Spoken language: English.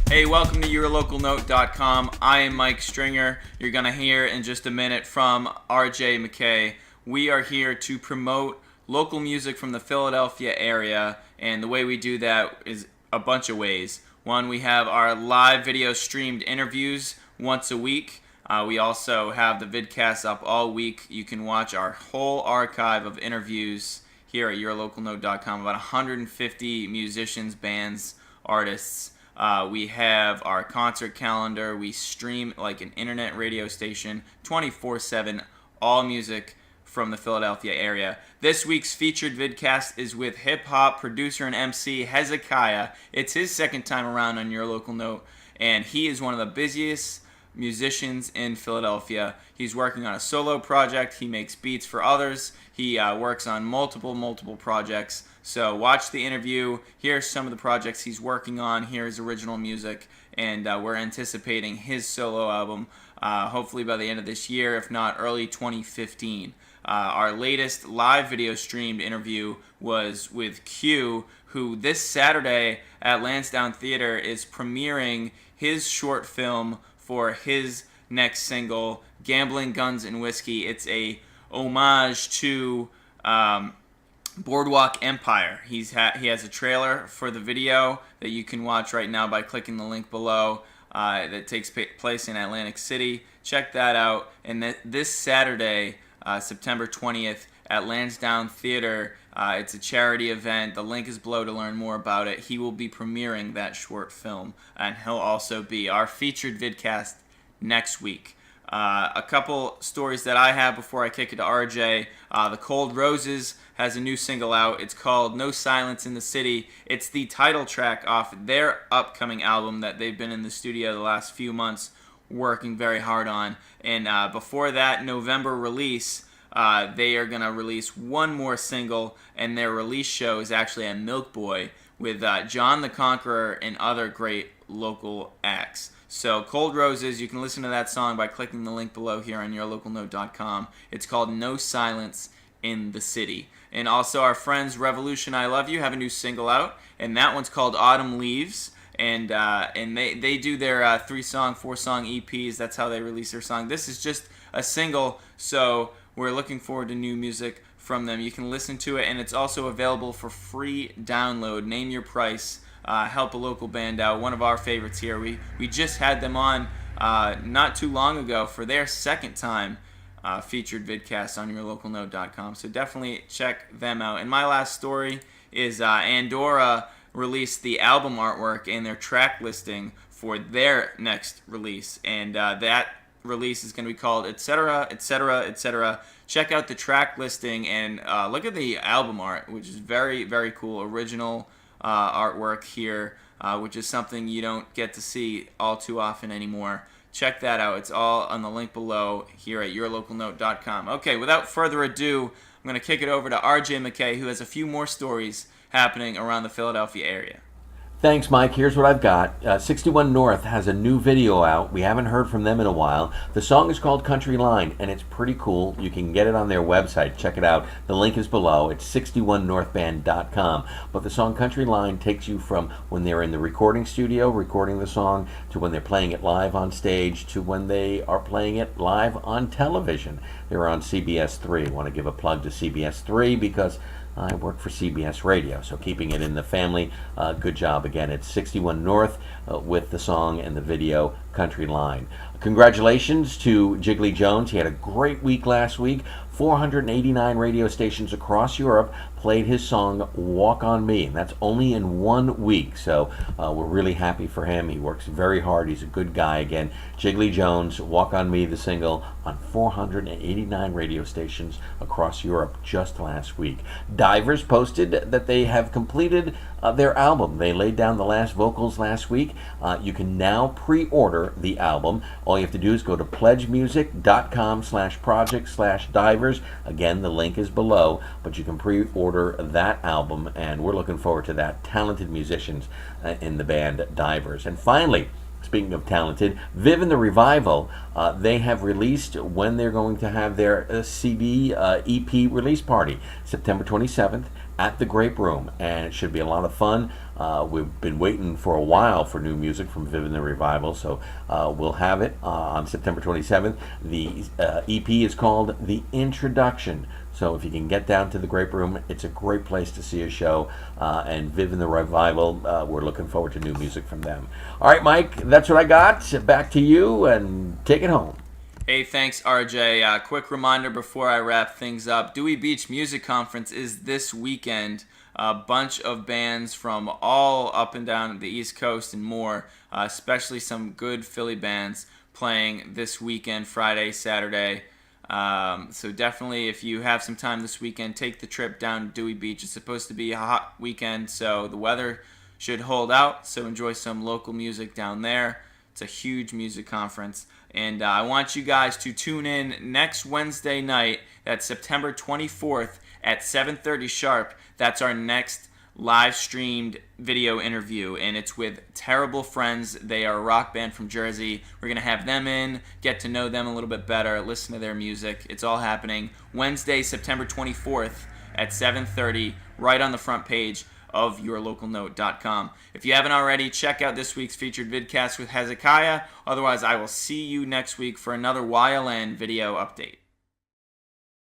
Hey, welcome to YourLocalNote.com. I am Mike Stringer. You're going to hear in just a minute from RJ McKay. We are here to promote local music from the Philadelphia area, and the way we do that is a bunch of ways. One, we have our live video streamed interviews once a week. We also have the vidcasts up all week. You can watch our whole archive of interviews here at YourLocalNote.com. About 150 musicians, bands, artists. We have our concert calendar. We stream like an internet radio station 24/7, all music from the Philadelphia area. This week's featured vidcast is with hip-hop producer and MC Hezekiah. It's his second time around on Your Local Note, and he is one of the busiest musicians in Philadelphia. He's working on a solo project. He makes beats for others. He works on multiple projects. So watch the interview. Here's some of the projects he's working on. Here's original music, and we're anticipating his solo album hopefully by the end of this year, if not early 2015. Our latest live video streamed interview was with Q, who this Saturday at Lansdowne Theater is premiering his short film for his next single, Gambling, Guns, and Whiskey. It's a homage to Boardwalk Empire. He has a trailer for the video that you can watch right now by clicking the link below that takes place in Atlantic City. Check that out. And this Saturday, September 20th, at Lansdowne Theater, it's a charity event. The link is below to learn more about it. He will be premiering that short film, and he'll also be our featured vidcast next week. A couple stories that I have before I kick it to RJ. The Cold Roses has a new single out. It's called No Silence in the City. It's the title track off their upcoming album that they've been in the studio the last few months working very hard on. And before that November release, they are going to release one more single, and their release show is actually at Milk Boy with John the Conqueror and other great local acts. So Cold Roses, you can listen to that song by clicking the link below here on YourLocalNote.com. It's called No Silence in the City. And also our friends Revolution I Love You have a new single out, and that one's called Autumn Leaves. And they do their 3-song, 4-song EPs. That's how they release their song. This is just a single, so we're looking forward to new music from them. You can listen to it, and it's also available for free download. Name your price. Help a local band out. One of our favorites here. We just had them on not too long ago for their second time featured vidcast on YourLocalNote.com. So definitely check them out. And my last story is Andorra released the album artwork and their track listing for their next release, and that release is going to be called Etc. Etc. Etc. Check out the track listing and look at the album art, which is very cool. Original artwork here, which is something you don't get to see all too often anymore. Check that out. It's all on the link below here at YourLocalNote.com. Okay, without further ado, I'm going to kick it over to RJ McKay, who has a few more stories happening around the Philadelphia area. Thanks, Mike. Here's what I've got. 61 North has a new video out. We haven't heard from them in a while. The song is called Country Line, and it's pretty cool. You can get it on their website. Check it out. The link is below. It's 61northband.com. But the song Country Line takes you from when they're in the recording studio recording the song, to when they're playing it live on stage, to when they are playing it live on television. They're on CBS 3. I want to give a plug to CBS 3 because I work for CBS Radio, so keeping it in the family. Good job. Again, it's 61 North with the song and the video Country Line. Congratulations to Jiggly Jones. He had a great week last week. 489 radio stations across Europe played his song Walk on Me, and that's only in 1 week, so we're really happy for him. He works very hard. He's a good guy. Again, Jiggly Jones, Walk on Me, the single, on 489 radio stations across Europe just last week. Divers posted that they have completed their album. They laid down the last vocals last week. You can now pre-order the album. All you have to do is go to pledgemusic.com/project/divers. Again, the link is below, but you can pre-order that album, and we're looking forward to that. Talented musicians in the band Divers. And finally, speaking of talented, Viv and the Revival, they have released when they're going to have their CD EP release party, September 27th at the Grape Room, and it should be a lot of fun. We've been waiting for a while for new music from Viv and the Revival, so we'll have it on September 27th. The EP is called The Introduction. So if you can get down to the Grape Room, it's a great place to see a show. And Viv and the Revival, we're looking forward to new music from them. All right, Mike, that's what I got. Back to you, and take it home. Hey, thanks, RJ. Quick reminder before I wrap things up. Dewey Beach Music Conference is this weekend. A bunch of bands from all up and down the East Coast and more, especially some good Philly bands playing this weekend, Friday, Saturday. So definitely, if you have some time this weekend, take the trip down to Dewey Beach. It's supposed to be a hot weekend, so the weather should hold out. So enjoy some local music down there. It's a huge music conference. And I want you guys to tune in next Wednesday night. That's September 24th at 7:30 sharp. That's our next live streamed video interview, and it's with Terrible Friends. They are a rock band from Jersey. We're going to have them in, get to know them a little bit better, listen to their music. It's all happening Wednesday, September 24th at 7:30, right on the front page of yourlocalnote.com. If you haven't already, check out this week's featured vidcast with Hezekiah. Otherwise, I will see you next week for another YLN video update.